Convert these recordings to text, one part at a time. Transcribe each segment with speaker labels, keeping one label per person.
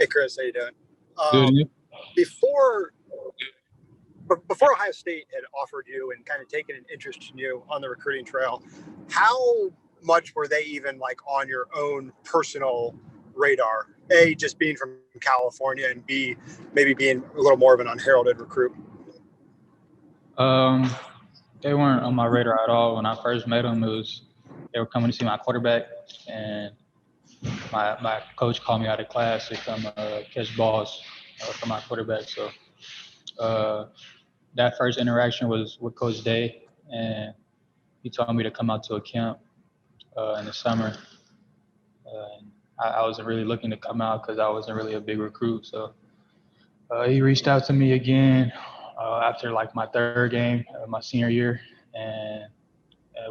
Speaker 1: Hey, Chris, how you doing?
Speaker 2: Good.
Speaker 1: Before Ohio State had offered you and kind of taken an interest in you on the recruiting trail, how much were they even like on your own personal radar? A, just being from California, and B, maybe being a little more of an unheralded recruit.
Speaker 2: They weren't on my radar at all. When I first met them, they were coming to see my quarterback, and my coach called me out of class to come catch balls for my quarterback. So that first interaction was with Coach Day, and he told me to come out to a camp in the summer. I wasn't really looking to come out because I wasn't really a big recruit. So he reached out to me again after like my third game, my senior year, and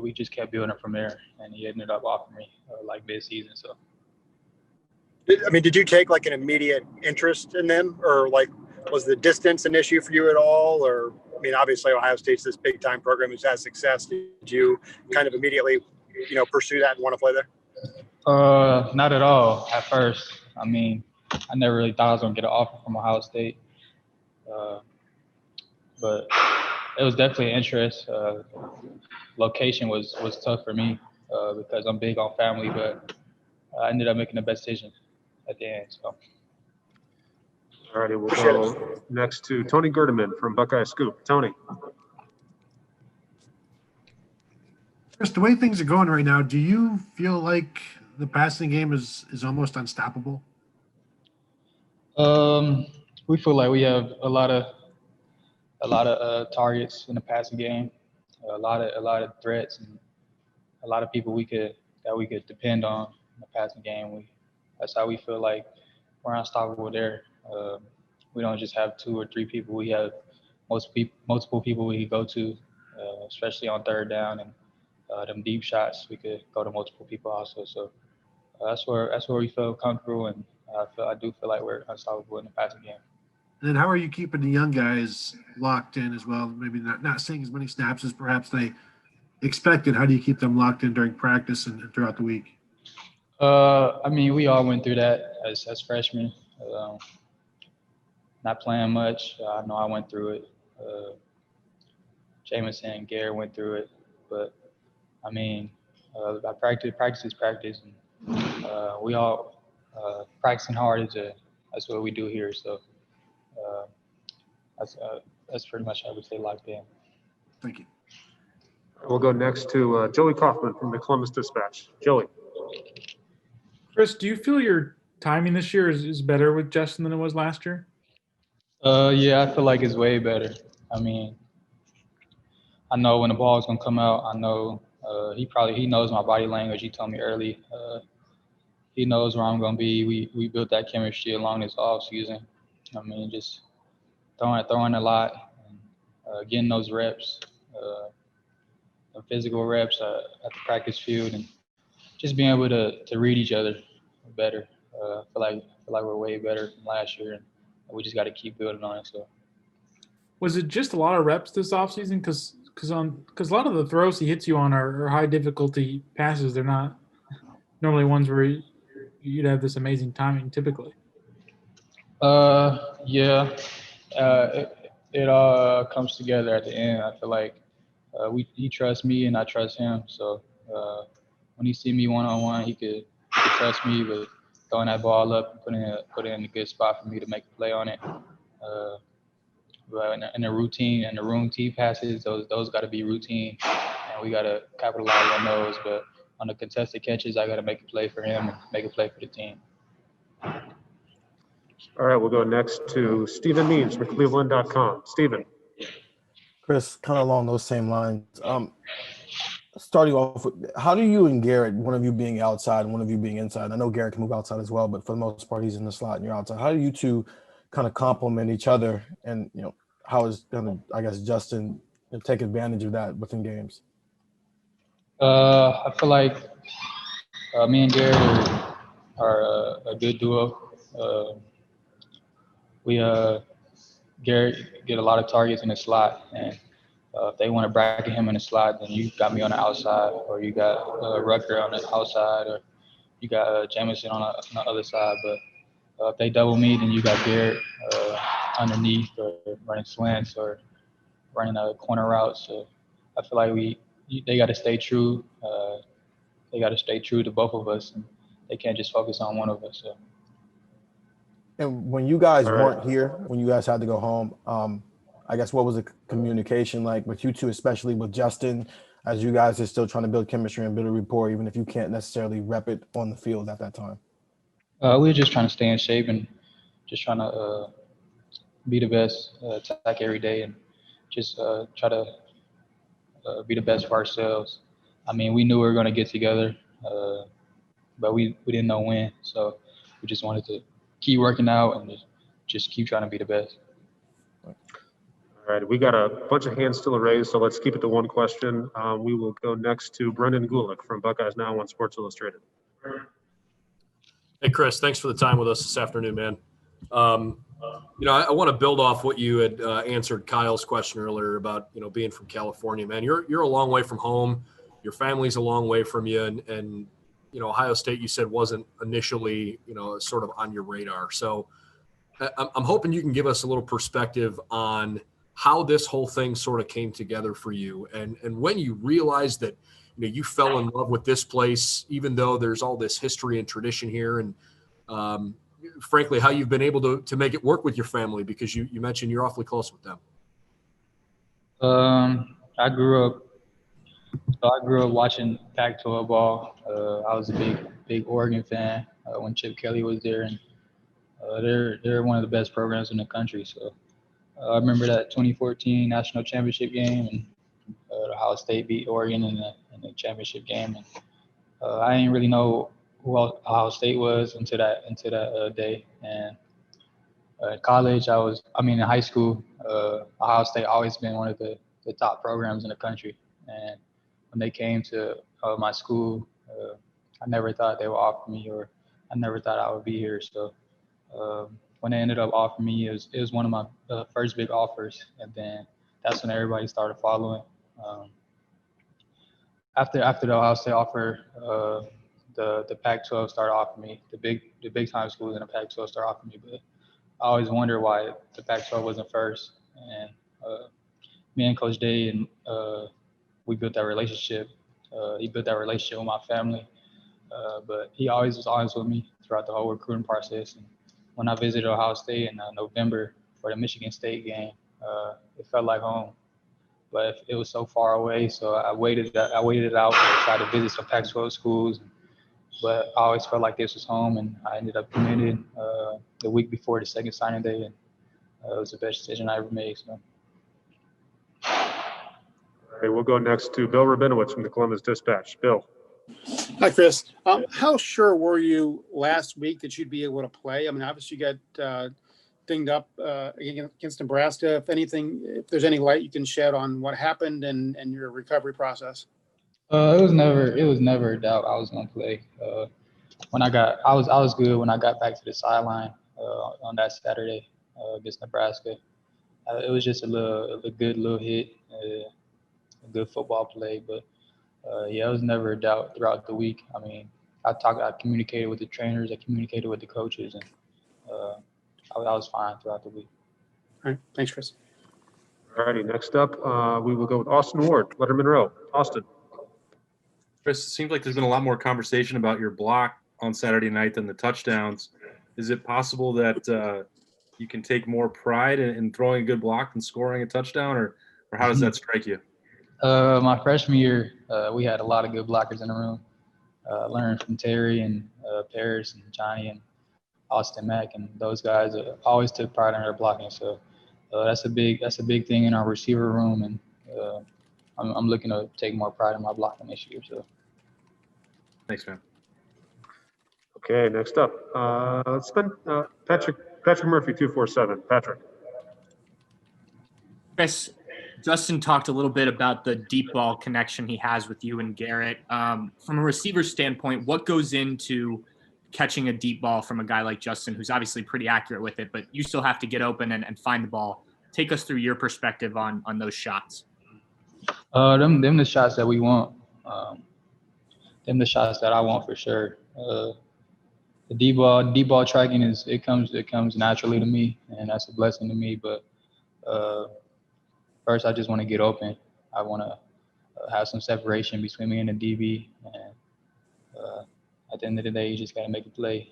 Speaker 2: we just kept building from there. And he ended up offering me like mid-season. So.
Speaker 1: I mean, did you take like an immediate interest in them, or like was the distance an issue for you at all? Or I mean, obviously Ohio State's this big time program who's had success. Did you kind of immediately, pursue that and want to play there?
Speaker 2: Not at all at first. I mean, I never really thought I was gonna get an offer from Ohio State, but it was definitely an interest. Location was tough for me because I'm big on family, but I ended up making the best decision at the end. So.
Speaker 3: All righty, we'll go next to Tony Gerdeman from Buckeye Scoop. Tony.
Speaker 4: Chris, the way things are going right now, do you feel like the passing game is almost unstoppable?
Speaker 2: We feel like we have a lot of targets in the passing game, a lot of threats, and a lot of people we could depend on in the passing game. That's how we feel like we're unstoppable there. We don't just have two or three people. We have multiple people we could go to, especially on third down and them deep shots. We could go to multiple people also. So that's where we feel comfortable, and I do feel like we're unstoppable in the passing game.
Speaker 4: And then how are you keeping the young guys locked in as well? Maybe not seeing as many snaps as perhaps they expected. How do you keep them locked in during practice and throughout the week?
Speaker 2: I mean, we all went through that as freshmen. Not playing much. I know I went through it. Jamison and Garrett went through it. But, I mean, practice is practice. And we all practicing hard that's what we do here. So that's pretty much how we stay locked in.
Speaker 4: Thank you.
Speaker 3: We'll go next to Joey Kaufman from the Columbus Dispatch. Joey.
Speaker 5: Chris, do you feel your timing this year is better with Justin than it was last year?
Speaker 2: Yeah, I feel like it's way better. I mean, I know when the ball is gonna come out. I know he knows my body language. He told me early. He knows where I'm gonna be. We built that chemistry along this off season. I mean, just throwing a lot, and getting those reps, the physical reps at the practice field, and just being able to read each other better. I feel like we're way better from last year, and we just got to keep building on it. So,
Speaker 5: was it just a lot of reps this offseason? Because a lot of the throws he hits you on are high difficulty passes. They're not normally ones where you'd have this amazing timing typically.
Speaker 2: Yeah. It all comes together at the end. I feel like he trusts me and I trust him. So when he see me one-on-one, he could trust me with throwing that ball up and putting it in a good spot for me to make a play on it. But in the routine and the room-team passes, those got to be routine, and we got to capitalize on those. But on the contested catches, I got to make a play for him and make a play for the team.
Speaker 3: All right, we'll go next to Stephen Means from Cleveland.com. Stephen.
Speaker 6: Chris, kind of along those same lines. Starting off with, how do you and Garrett, one of you being outside and one of you being inside? I know Garrett can move outside as well, but for the most part, he's in the slot and you're outside. How do you two kind of complement each other? And, how is Justin take advantage of that within games?
Speaker 2: I feel like me and Garrett are a good duo. Garrett get a lot of targets in the slot, and if they want to bracket him in the slot, then you got me on the outside, or you got Rucker on the outside, or you got Jamison on the other side. But If they double me, then you got Garrett underneath or running slants or running a corner route. So I feel like they got to stay true. They got to stay true to both of us, and they can't just focus on one of us. So.
Speaker 6: And when you guys
Speaker 3: All right.
Speaker 6: weren't here, when you guys had to go home, I guess what was the communication like with you two, especially with Justin, as you guys are still trying to build chemistry and build a rapport, even if you can't necessarily rep it on the field at that time?
Speaker 2: We were just trying to stay in shape and just trying to be the best, attack every day, and just try to be the best for ourselves. I mean, we knew we were going to get together, but we didn't know when. So we just wanted to keep working out and just keep trying to be the best.
Speaker 3: All right, we got a bunch of hands still raised, so let's keep it to one question. We will go next to Brendan Gulick from Buckeyes Now on Sports Illustrated.
Speaker 7: Hey, Chris, thanks for the time with us this afternoon, man. I want to build off what you had answered Kyle's question earlier about, being from California, man. You're a long way from home. Your family's a long way from you. And Ohio State, you said, wasn't initially, sort of on your radar. So I'm hoping you can give us a little perspective on how this whole thing sort of came together for you. And when you realized that, you fell in love with this place, even though there's all this history and tradition here, and frankly, how you've been able to make it work with your family, because you mentioned you're awfully close with them.
Speaker 2: I grew up watching Pac-12 ball. I was a big Oregon fan when Chip Kelly was there, and they're one of the best programs in the country. So I remember that 2014 national championship game, and Ohio State beat Oregon in the championship game. And I didn't really know who Ohio State was until that day. And in college, in high school, Ohio State always been one of the top programs in the country. And when they came to my school, I never thought they would offer me, or I never thought I would be here. So when they ended up offering me, it was one of my first big offers. And then that's when everybody started following. After the Ohio State offer, the Pac-12 started offering me. The big time schools in the Pac-12 started offering me, but I always wondered why the Pac-12 wasn't first. And me and Coach Day, and we built that relationship. He built that relationship with my family, but he always was honest with me throughout the whole recruiting process. And when I visited Ohio State in November for the Michigan State game, it felt like home. But it was so far away, so I waited it out and tried to visit some Pac-12 schools. But I always felt like this was home, and I ended up committed the week before the second signing day, and it was the best decision I ever made. So.
Speaker 3: All right, we'll go next to Bill Rabinowitz from the Columbus Dispatch. Bill.
Speaker 8: Hi, Chris. How sure were you last week that you'd be able to play? I mean, obviously you got dinged up against Nebraska. If there's any light you can shed on what happened and your recovery process.
Speaker 2: It was never a doubt I was gonna play. I was good when I got back to the sideline on that Saturday against Nebraska. It was just a good little hit, a good football play, but it was never a doubt throughout the week. I mean, I communicated with the trainers, I communicated with the coaches, and I was fine throughout the week.
Speaker 8: All right, thanks, Chris.
Speaker 3: All righty, next up, we will go with Austin Ward, Letterman Row. Austin.
Speaker 9: Chris, it seems like there's been a lot more conversation about your block on Saturday night than the touchdowns. Is it possible that you can take more pride in throwing a good block than scoring a touchdown, or how does that strike you?
Speaker 2: My freshman year, we had a lot of good blockers in the room. Learned from Terry and Paris and Johnny and Austin Mack, and those guys always took pride in their blocking. So that's a big thing in our receiver room, and I'm looking to take more pride in my blocking this year. So
Speaker 9: thanks, man.
Speaker 3: Okay, next up, let's spend Patrick Murphy 247. Patrick.
Speaker 10: Chris, Justin talked a little bit about the deep ball connection he has with you and Garrett. From a receiver standpoint, what goes into catching a deep ball from a guy like Justin, who's obviously pretty accurate with it, but you still have to get open and find the ball? Take us through your perspective on those shots.
Speaker 2: Them the shots that we want. Them the shots that I want for sure. the D-ball tracking it comes naturally to me, and that's a blessing to me. But first, I just want to get open. I want to have some separation between me and the DB, and at the end of the day, you just got to make a play.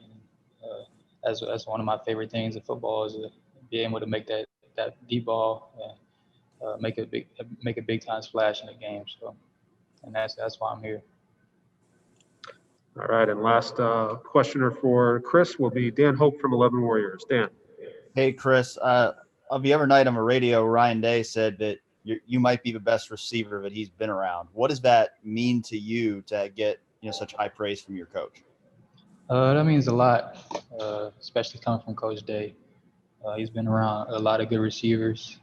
Speaker 2: That's one of my favorite things in football is to be able to make that deep ball and make a big time splash in the game. So, and that's why I'm here.
Speaker 3: All right, and last questioner for Chris will be Dan Hope from 11 Warriors. Dan.
Speaker 11: Hey, Chris. The other night on the radio, Ryan Day said that you might be the best receiver that he's been around. What does that mean to you to get such high praise from your coach?
Speaker 2: That means a lot, especially coming from Coach Day. He's been around a lot of good receivers,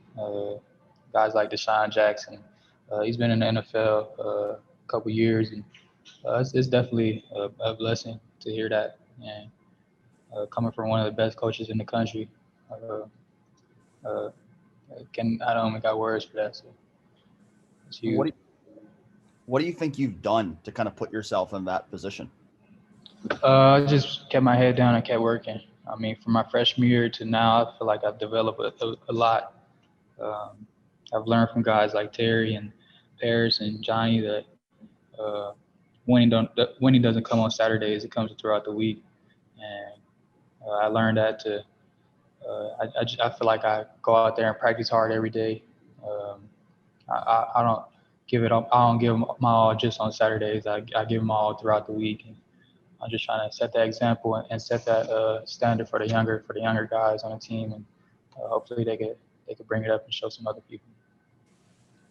Speaker 2: guys like Deshaun Jackson. He's been in the NFL a couple years, and it's definitely a blessing to hear that. And coming from one of the best coaches in the country, I don't even got words for that. So it's huge.
Speaker 11: What do you think you've done to kind of put yourself in that position?
Speaker 2: I just kept my head down and kept working. I mean, from my freshman year to now, I feel like I've developed a lot. I've learned from guys like Terry and Paris and Johnny that winning doesn't come on Saturdays; it comes throughout the week. And I learned that I feel like I go out there and practice hard every day. I don't give it up. I don't give my all just on Saturdays. I give them all throughout the week. And I'm just trying to set that example and set that standard for the younger guys on the team, and hopefully they could bring it up and show some other people.